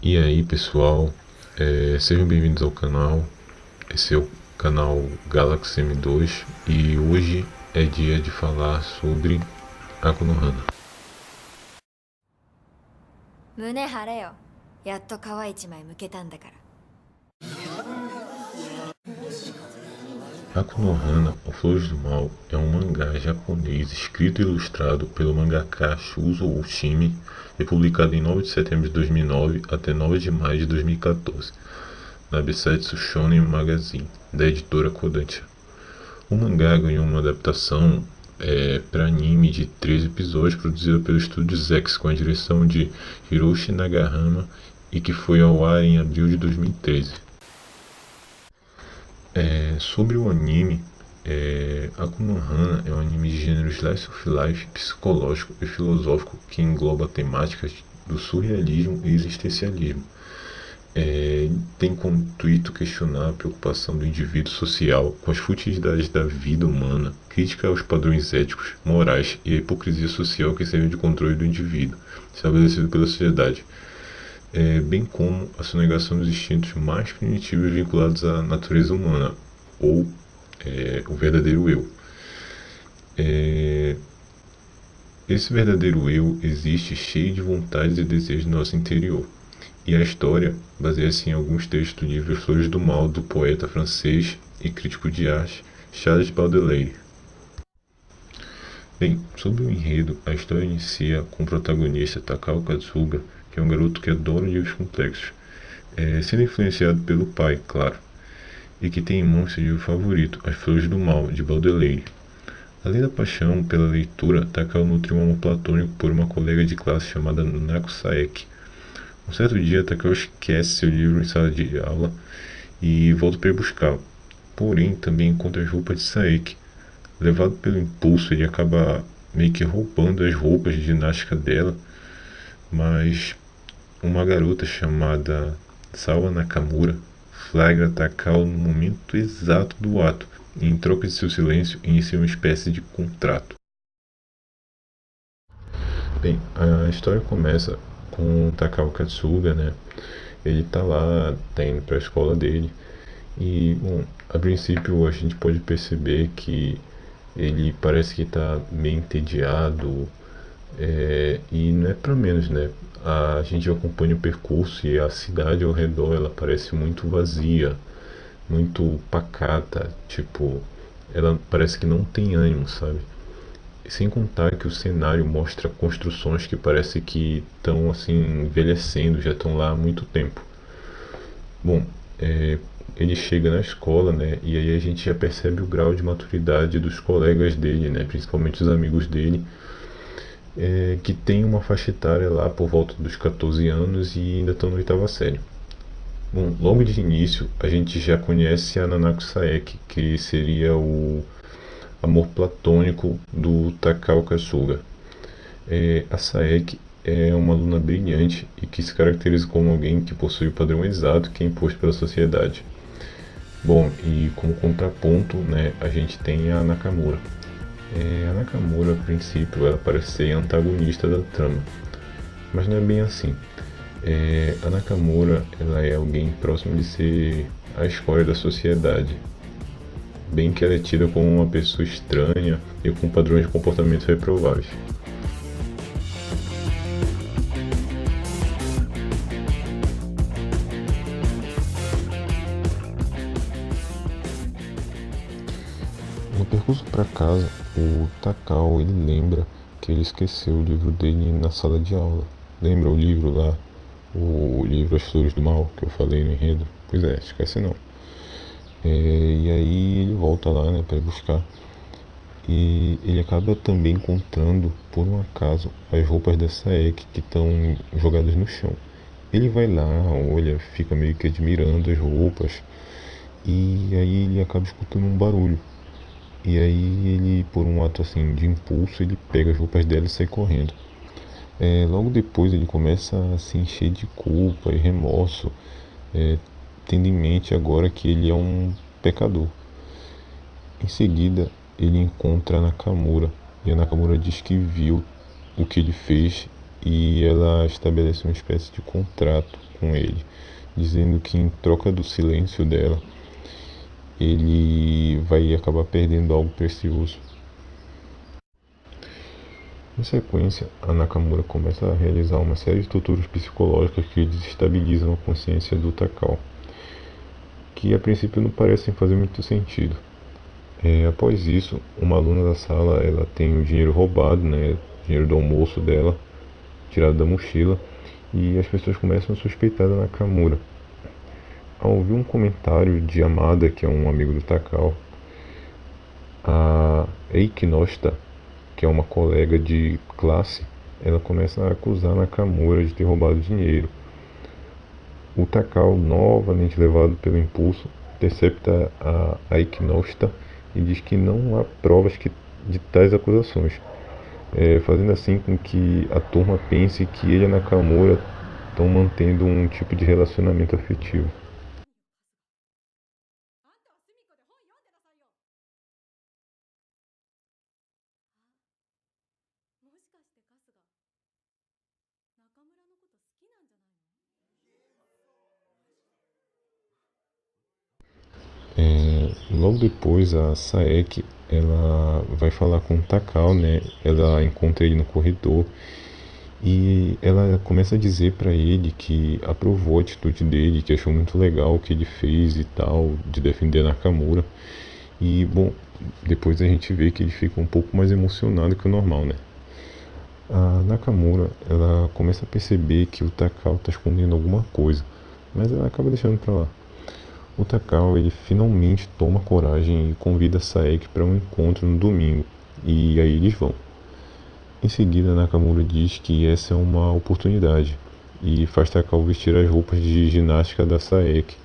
E aí pessoal, sejam bem-vindos ao canal. Esse é o canal Galaxy M2 e hoje é dia de falar sobre Aku no Hana. 胸張れよ。やっと皮一枚剥けたんだから。 Aku no Hana, ou Flores do Mal, é um mangá japonês escrito e ilustrado pelo mangaka Shuzo Oshimi e publicado em 9 de setembro de 2009 até 9 de maio de 2014, na Bissetsu Shonen Magazine, da editora Kodansha. O mangá ganhou uma adaptação para anime de 3 episódios produzido pelo estúdio Zex com a direção de Hiroshi Nagahama e que foi ao ar em abril de 2013. Sobre o anime, Aku no Hana é um anime de gênero slice of life, psicológico e filosófico que engloba temáticas do surrealismo e existencialismo. Tem como intuito questionar a preocupação do indivíduo social com as futilidades da vida humana, crítica aos padrões éticos, morais e a hipocrisia social que serve de controle do indivíduo, estabelecido pela sociedade, bem como a sonegação dos instintos mais primitivos vinculados à natureza humana, ou o verdadeiro eu. Esse verdadeiro eu existe cheio de vontades e desejos no nosso interior. E a história baseia-se em alguns textos do livro Flores do Mal, do poeta francês e crítico de arte Charles Baudelaire. Bem, sobre o enredo, a história inicia com o protagonista Takao Katsuga, que é um garoto que adora livros complexos, sendo influenciado pelo pai, claro, e que tem em mãos seu livro favorito, As Flores do Mal, de Baudelaire. Além da paixão pela leitura, Takao nutre um amor platônico por uma colega de classe chamada Nanako Saeki. Um certo dia, Takao esquece seu livro em sala de aula e volta para ir buscá-lo. Porém, também encontra as roupas de Saeki. Levado pelo impulso, ele acaba meio que roubando as roupas de ginástica dela, mas uma garota chamada Sawa Nakamura flagra Takao no momento exato do ato e, em troca de seu silêncio, inicia uma espécie de contrato. Bem, a história começa com o Takao Katsuga, né? Ele tá lá, tá indo pra escola dele e, bom, a princípio a gente pode perceber que ele parece que tá meio entediado, e não é pra menos, né? A gente acompanha o percurso e a cidade ao redor, ela parece muito vazia, muito pacata, tipo, ela parece que não tem ânimo, sabe? Sem contar que o cenário mostra construções que parece que estão assim envelhecendo, já estão lá há muito tempo. Bom, ele chega na escola, né? E aí a gente já percebe o grau de maturidade dos colegas dele, né? Principalmente os amigos dele, que tem uma faixa etária lá por volta dos 14 anos e ainda estão na oitava série. Bom, logo de início a gente já conhece a Nanako Saeki, que seria o amor platônico do Takao Katsuga. A Saeki é uma aluna brilhante e que se caracteriza como alguém que possui o padrão exato que é imposto pela sociedade. Bom, e como contraponto, né, a gente tem a Nakamura. A Nakamura, a princípio, ela parece ser antagonista da trama, mas não é bem assim. A Nakamura, ela é alguém próximo de ser a escória da sociedade, bem que ela é tida como uma pessoa estranha e com padrões de comportamento reprováveis. No percurso para casa, o Takao ele lembra que ele esqueceu o livro dele na sala de aula. Lembra o livro lá, o livro As Flores do Mal, que eu falei no enredo? Pois é, esquece não. E aí ele volta lá, né, para buscar. E ele acaba também encontrando, por um acaso, as roupas da Saeki que estão jogadas no chão. Ele vai lá, olha, fica meio que admirando as roupas. E aí ele acaba escutando um barulho. E aí ele, por um ato assim de impulso, ele pega as roupas dela e sai correndo. Logo depois ele começa a se encher de culpa e remorso, tendo em mente agora que ele é um pecador. Em seguida, ele encontra a Nakamura, e a Nakamura diz que viu o que ele fez e ela estabelece uma espécie de contrato com ele, dizendo que em troca do silêncio dela, ele vai acabar perdendo algo precioso. Em sequência, a Nakamura começa a realizar uma série de torturas psicológicas que desestabilizam a consciência do Takao, que a princípio não parecem fazer muito sentido. Após isso, uma aluna da sala ela tem o dinheiro roubado, né, dinheiro do almoço dela, tirado da mochila, e as pessoas começam a suspeitar da Nakamura. Ao ouvir um comentário de Amada, que é um amigo do Takao, a Eiki Noshita, que é uma colega de classe, ela começa a acusar Nakamura de ter roubado dinheiro. O Takao, novamente levado pelo impulso, intercepta a Eiki Noshita e diz que não há provas de tais acusações, fazendo assim com que a turma pense que ele e a Nakamura estão mantendo um tipo de relacionamento afetivo. Logo depois, a Saeki ela vai falar com o Takao, né? Ela encontra ele no corredor e ela começa a dizer para ele que aprovou a atitude dele, que achou muito legal o que ele fez e tal, de defender a Nakamura. E bom, depois a gente vê que ele fica um pouco mais emocionado que o normal, né? A Nakamura ela começa a perceber que o Takao está escondendo alguma coisa, mas ela acaba deixando para lá. O Takao ele finalmente toma coragem e convida Saeki para um encontro no domingo, e aí eles vão. Em seguida, Nakamura diz que essa é uma oportunidade e faz Takao vestir as roupas de ginástica da Saeki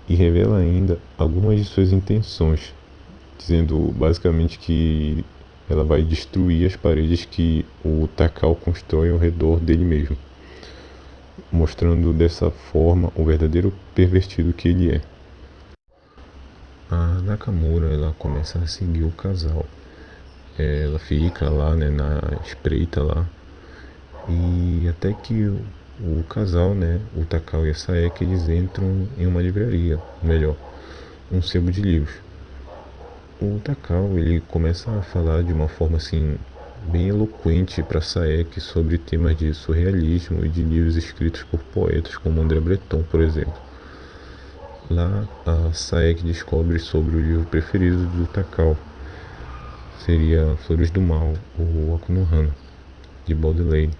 e revela ainda algumas de suas intenções, dizendo basicamente que ela vai destruir as paredes que o Takao constrói ao redor dele mesmo, mostrando dessa forma o verdadeiro pervertido que ele é. A Nakamura ela começa a seguir o casal. Ela fica lá, né, na espreita lá, e até que o casal, né, o Takao e a Saeki, eles entram em uma livraria, melhor, um sebo de livros. O Takao ele começa a falar de uma forma assim bem eloquente para Saeki sobre temas de surrealismo e de livros escritos por poetas como André Breton, por exemplo. Lá a Saeki descobre sobre o livro preferido do Takao, seria Flores do Mal, ou Akunohana, de Baudelaire.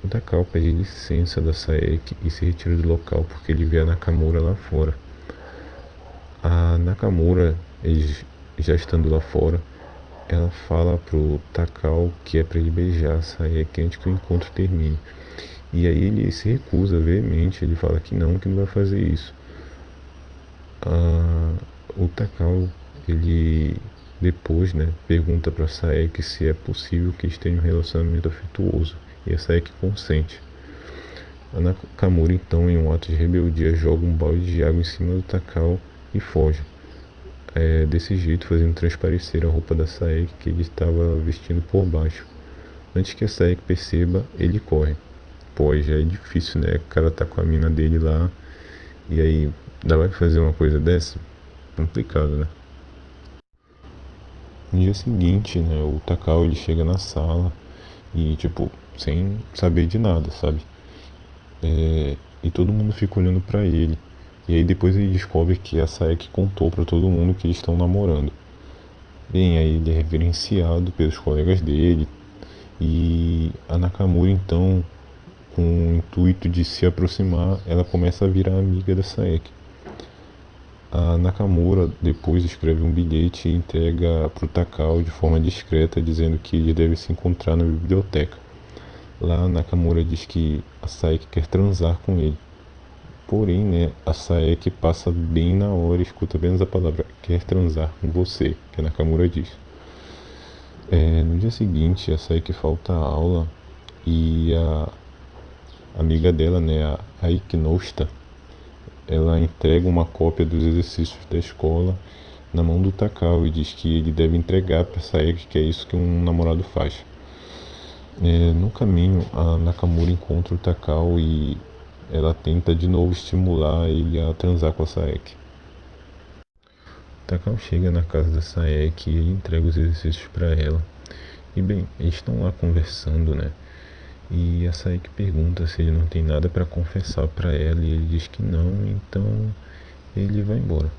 O Takao pede licença da Saeki e se retira do local porque ele vê a Nakamura lá fora. A Nakamura, eles já estando lá fora, ela fala pro Takao que é para ele beijar a Saeki antes que o encontro termine. E aí ele se recusa veemente, ele fala que não vai fazer isso. O Takao, ele depois, né, pergunta para Saeki se é possível que eles tenham um relacionamento afetuoso, e a Saeki consente. A Nakamura então, em um ato de rebeldia, joga um balde de água em cima do Takao e foge. Desse jeito, fazendo transparecer a roupa da Saeki que ele estava vestindo por baixo. Antes que a Saeki perceba, ele corre. Pô, já é difícil, né? O cara tá com a mina dele lá, e aí ainda vai fazer uma coisa dessa? Complicado, né? No dia seguinte, né, o Takao ele chega na sala e, tipo, sem saber de nada, sabe? E todo mundo fica olhando pra ele. E aí depois ele descobre que a Saeki contou pra todo mundo que eles estão namorando. Bem, aí ele é reverenciado pelos colegas dele. E a Nakamura então, com o intuito de se aproximar, ela começa a virar amiga da Saeki. A Nakamura depois escreve um bilhete e entrega para o Takao de forma discreta, dizendo que ele deve se encontrar na biblioteca. Lá, Nakamura diz que a Saeki quer transar com ele. Porém, né, a Saeki passa bem na hora e escuta apenas a palavra "quer transar com você", que a Nakamura diz. No dia seguinte, a Saeki falta a aula e a amiga dela, né, a Aiki Noshita, ela entrega uma cópia dos exercícios da escola na mão do Takao e diz que ele deve entregar para Saeki, que é isso que um namorado faz. No caminho, a Nakamura encontra o Takao e ela tenta de novo estimular ele a transar com a Saeki. Takao chega na casa da Saeki e ele entrega os exercícios para ela. E bem, eles estão lá conversando, né? E a Saeki pergunta se ele não tem nada para confessar para ela e ele diz que não, então ele vai embora.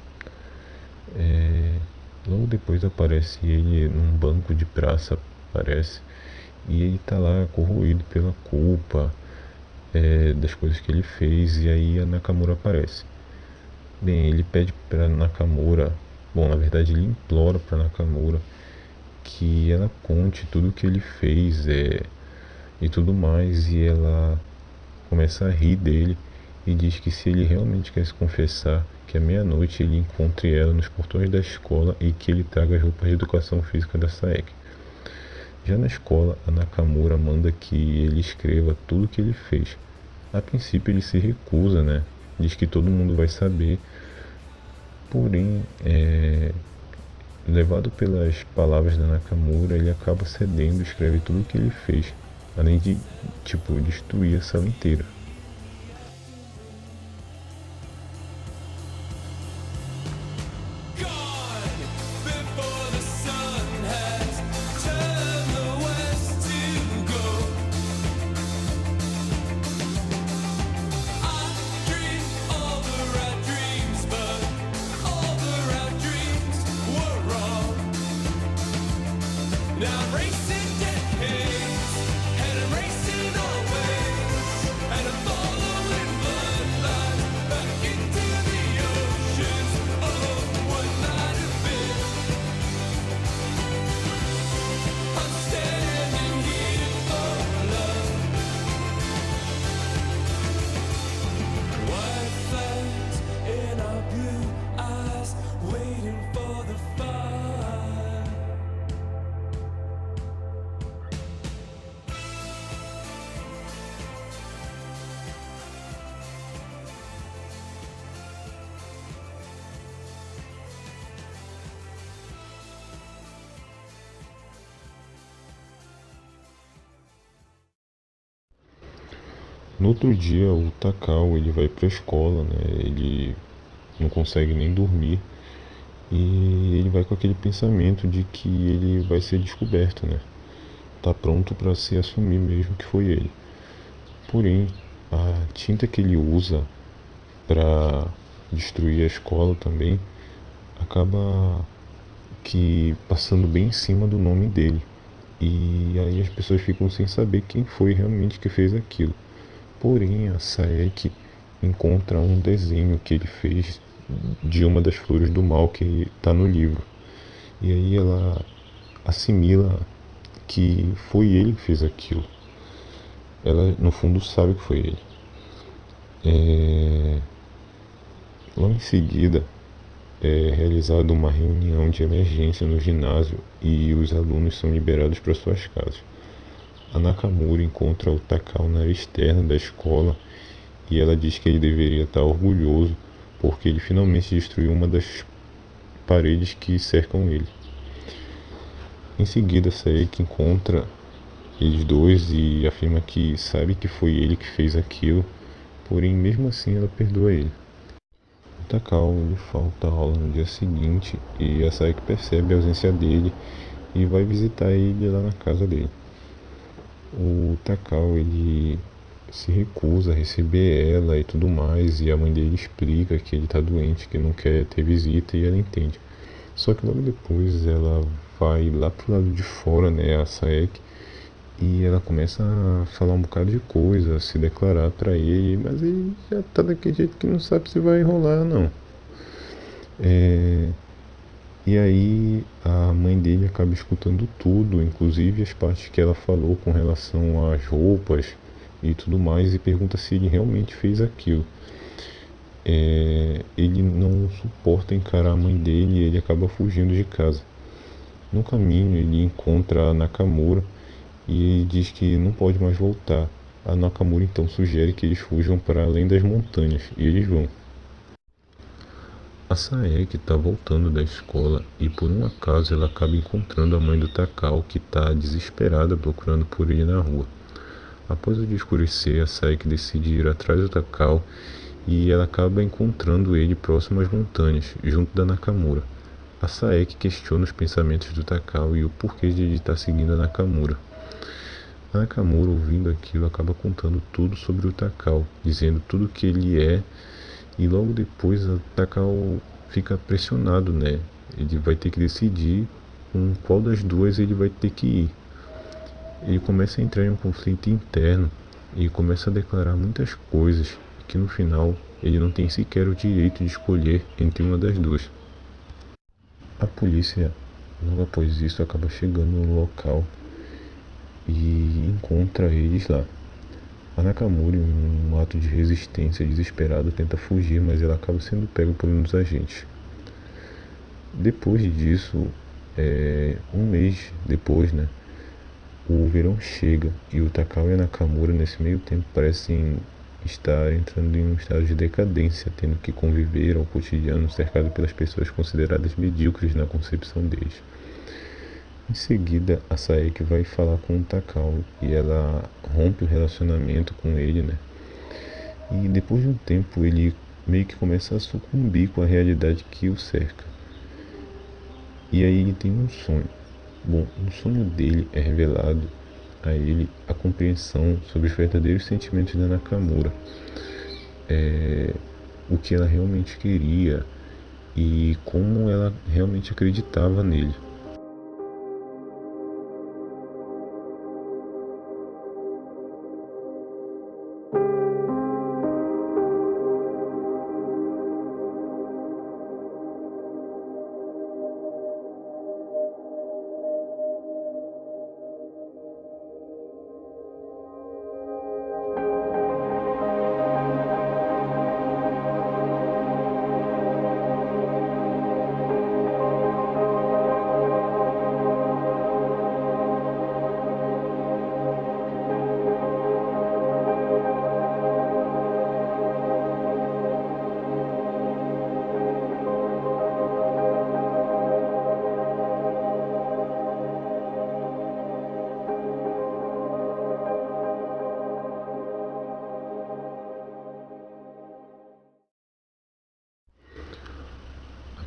Logo depois aparece ele num banco de praça, parece, e ele tá lá corroído pela culpa das coisas que ele fez, e aí a Nakamura aparece. Bem, ele pede pra Nakamura, bom, na verdade ele implora pra Nakamura que ela conte tudo o que ele fez e tudo mais, e ela começa a rir dele e diz que se ele realmente quer se confessar, que à meia-noite ele encontre ela nos portões da escola e que ele traga as roupas de educação física da Saeki. Já na escola, a Nakamura manda que ele escreva tudo o que ele fez. A princípio ele se recusa, né? Diz que todo mundo vai saber, porém, levado pelas palavras da Nakamura, ele acaba cedendo e escreve tudo o que ele fez, além de, tipo, destruir a sala inteira. No outro dia, o Takao ele vai para a escola, né? Ele não consegue nem dormir e ele vai com aquele pensamento de que ele vai ser descoberto, né? Tá pronto para se assumir mesmo que foi ele. Porém, a tinta que ele usa para destruir a escola também acaba que passando bem em cima do nome dele. E aí as pessoas ficam sem saber quem foi realmente que fez aquilo. Porém, a Saeki encontra um desenho que ele fez de uma das flores do mal que está no livro. E aí ela assimila que foi ele que fez aquilo. Ela, no fundo, sabe que foi ele. Logo em seguida, é realizada uma reunião de emergência no ginásio e os alunos são liberados para suas casas. A Nakamura encontra o Takao na área externa da escola e ela diz que ele deveria estar orgulhoso porque ele finalmente destruiu uma das paredes que cercam ele. Em seguida, Saeki encontra eles dois e afirma que sabe que foi ele que fez aquilo, porém mesmo assim ela perdoa ele. O Takao lhe falta aula no dia seguinte e a Saeki percebe a ausência dele e vai visitar ele lá na casa dele. O Takao ele se recusa a receber ela e tudo mais, e a mãe dele explica que ele tá doente, que não quer ter visita, e ela entende. Só que logo depois ela vai lá pro lado de fora, né, a Saeki, e ela começa a falar um bocado de coisa, a se declarar pra ele, mas ele já tá daquele jeito que não sabe se vai rolar não. E aí a mãe dele acaba escutando tudo, inclusive as partes que ela falou com relação às roupas e tudo mais, e pergunta se ele realmente fez aquilo. Ele não suporta encarar a mãe dele e ele acaba fugindo de casa. No caminho ele encontra a Nakamura e diz que não pode mais voltar. A Nakamura então sugere que eles fujam para além das montanhas e eles vão. A Saeki está voltando da escola e por um acaso ela acaba encontrando a mãe do Takao, que está desesperada procurando por ele na rua. Após o dia escurecer, a Saeki decide ir atrás do Takao e ela acaba encontrando ele próximo às montanhas, junto da Nakamura. A Saeki questiona os pensamentos do Takao e o porquê de ele estar seguindo a Nakamura. A Nakamura, ouvindo aquilo, acaba contando tudo sobre o Takao, dizendo tudo que ele é, e logo depois o Takao fica pressionado, né? Ele vai ter que decidir com qual das duas ele vai ter que ir. Ele começa a entrar em um conflito interno e começa a declarar muitas coisas que no final ele não tem sequer o direito de escolher entre uma das duas. A polícia, logo após isso, acaba chegando no local e encontra eles lá. A Nakamura, em um ato de resistência desesperado, tenta fugir, mas ela acaba sendo pega por um dos agentes. Depois disso, um mês depois, né, o verão chega e o Takao e a Nakamura, nesse meio tempo, parecem estar entrando em um estado de decadência, tendo que conviver ao cotidiano cercado pelas pessoas consideradas medíocres na concepção deles. Em seguida, a Saeki vai falar com o Takao e ela rompe o relacionamento com ele, né? E depois de um tempo ele meio que começa a sucumbir com a realidade que o cerca. E aí ele tem um sonho. Bom, no sonho dele é revelado a ele a compreensão sobre os verdadeiros sentimentos da Nakamura, o que ela realmente queria e como ela realmente acreditava nele.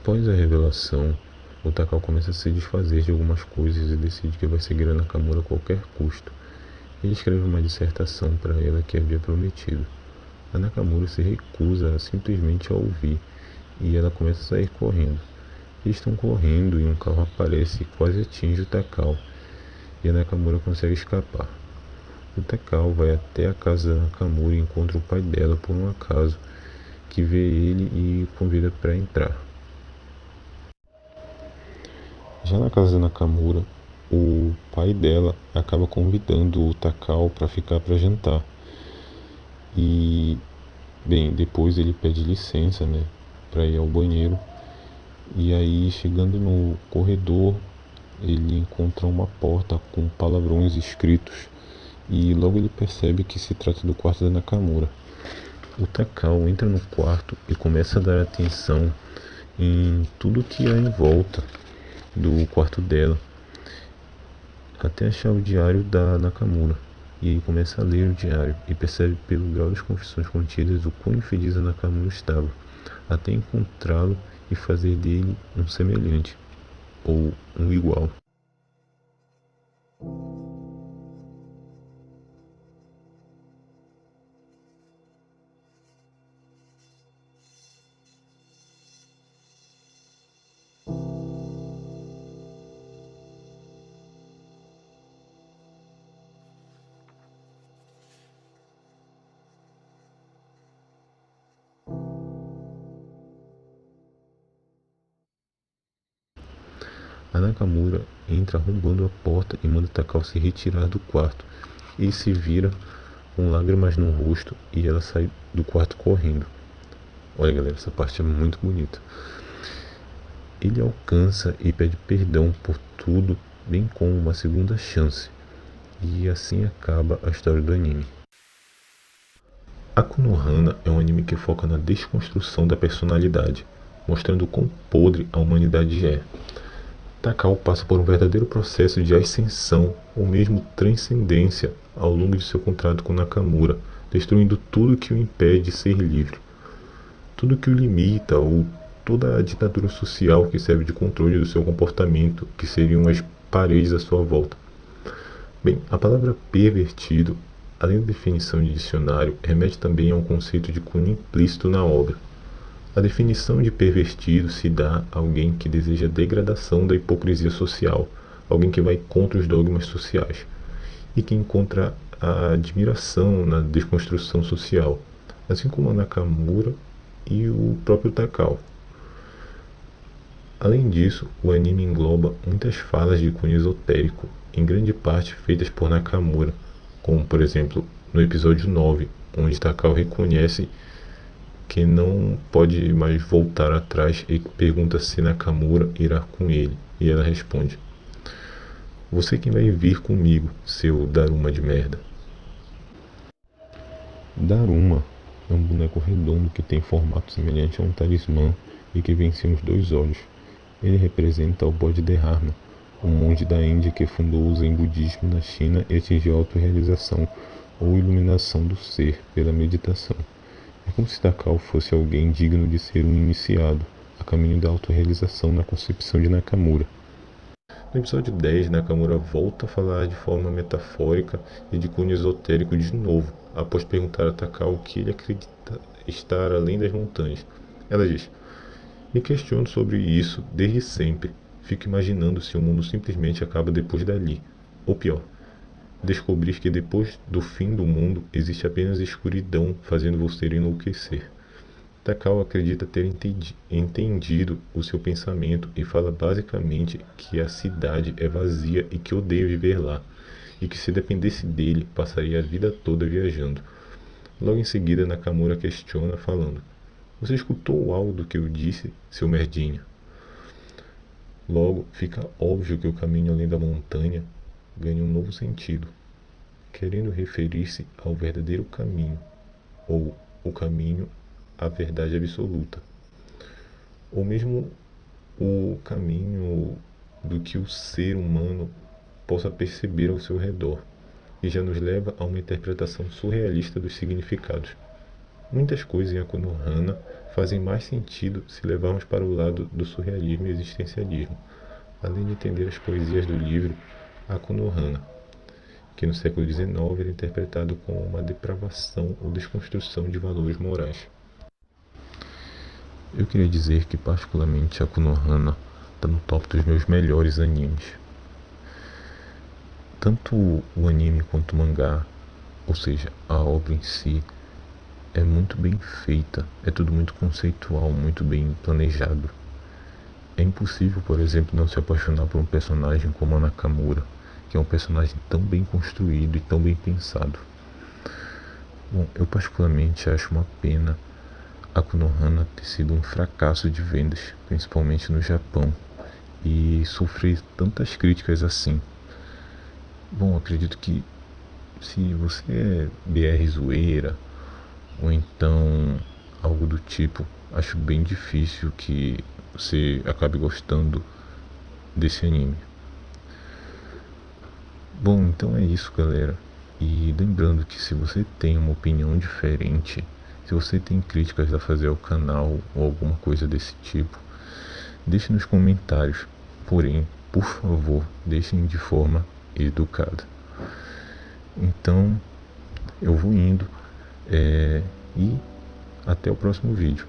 Após a revelação, o Takao começa a se desfazer de algumas coisas e decide que vai seguir a Nakamura a qualquer custo. Ele escreve uma dissertação para ela que havia prometido. A Nakamura se recusa simplesmente a ouvir e ela começa a sair correndo. Eles estão correndo e um carro aparece e quase atinge o Takao, e a Nakamura consegue escapar. O Takao vai até a casa da Nakamura e encontra o pai dela por um acaso, que vê ele e o convida para entrar. Já na casa da Nakamura, o pai dela acaba convidando o Takao para ficar para jantar. E, bem, depois ele pede licença, né, para ir ao banheiro. E aí, chegando no corredor, ele encontra uma porta com palavrões escritos. E logo ele percebe que se trata do quarto da Nakamura. O Takao entra no quarto e começa a dar atenção em tudo que há em volta do quarto dela, até achar o diário da Nakamura. E aí começa a ler o diário e percebe pelo grau das confissões contidas o quão infeliz a Nakamura estava, até encontrá-lo e fazer dele um semelhante, ou um igual. A Nakamura entra arrombando a porta e manda Takao se retirar do quarto. Ele se vira com lágrimas no rosto e ela sai do quarto correndo. Olha, galera, essa parte é muito bonita. Ele alcança e pede perdão por tudo, bem como uma segunda chance. E assim acaba a história do anime. A Konohana é um anime que foca na desconstrução da personalidade. mostrando quão podre a humanidade é. Takao passa por um verdadeiro processo de ascensão, ou mesmo transcendência, ao longo de seu contrato com Nakamura, destruindo tudo que o impede de ser livre, tudo que o limita, ou toda a ditadura social que serve de controle do seu comportamento, que seriam as paredes à sua volta. Bem, a palavra pervertido, além da definição de dicionário, remete também a um conceito de cunho implícito na obra. A definição de pervertido se dá a alguém que deseja a degradação da hipocrisia social, alguém que vai contra os dogmas sociais e que encontra a admiração na desconstrução social, assim como a Nakamura e o próprio Takao. Além disso, o anime engloba muitas falas de cunho esotérico, em grande parte feitas por Nakamura, como por exemplo no episódio 9, onde Takao reconhece que não pode mais voltar atrás e pergunta se Nakamura irá com ele, e ela responde: "Você quem vai vir comigo, seu Daruma de merda." Daruma é um boneco redondo que tem formato semelhante a um talismã e que vence os 2 olhos. Ele representa o Bodhidharma, um monge da Índia que fundou o Zen budismo na China e atingiu a autorrealização ou iluminação do ser pela meditação. É como se Takao fosse alguém digno de ser um iniciado, a caminho da autorrealização na concepção de Nakamura. No episódio 10, Nakamura volta a falar de forma metafórica e de cunho esotérico de novo, após perguntar a Takao o que ele acredita estar além das montanhas. Ela diz: "Me questiono sobre isso desde sempre. Fico imaginando se o mundo simplesmente acaba depois dali. Ou pior, descobrir que depois do fim do mundo existe apenas escuridão fazendo você enlouquecer." Takao acredita ter entendido o seu pensamento e fala basicamente que a cidade é vazia e que odeia viver lá, e que se dependesse dele passaria a vida toda viajando. Logo em seguida, Nakamura questiona falando: "Você escutou algo do que eu disse, seu merdinha?" Logo, fica óbvio que o caminho além da montanha ganha um novo sentido, querendo referir-se ao verdadeiro caminho, ou o caminho à verdade absoluta, ou mesmo o caminho do que o ser humano possa perceber ao seu redor, e já nos leva a uma interpretação surrealista dos significados. Muitas coisas em Konohana fazem mais sentido se levarmos para o lado do surrealismo e existencialismo, além de entender as poesias do livro Konohana, que no século XIX era interpretado como uma depravação ou desconstrução de valores morais. Eu queria dizer que particularmente Konohana está no top dos meus melhores animes. Tanto o anime quanto o mangá, ou seja, a obra em si, é muito bem feita, é tudo muito conceitual, muito bem planejado. É impossível, por exemplo, não se apaixonar por um personagem como a Nakamura, que é um personagem tão bem construído e tão bem pensado. Bom, eu particularmente acho uma pena a Konohana ter sido um fracasso de vendas, principalmente no Japão, e sofrer tantas críticas assim. Bom, acredito que se você é BR zoeira, ou então algo do tipo, acho bem difícil que você acabe gostando desse anime. Bom, então é isso, galera. E lembrando que se você tem uma opinião diferente, se você tem críticas a fazer ao canal ou alguma coisa desse tipo, deixe nos comentários. Porém, por favor, deixem de forma educada. Então, eu vou indo e até o próximo vídeo.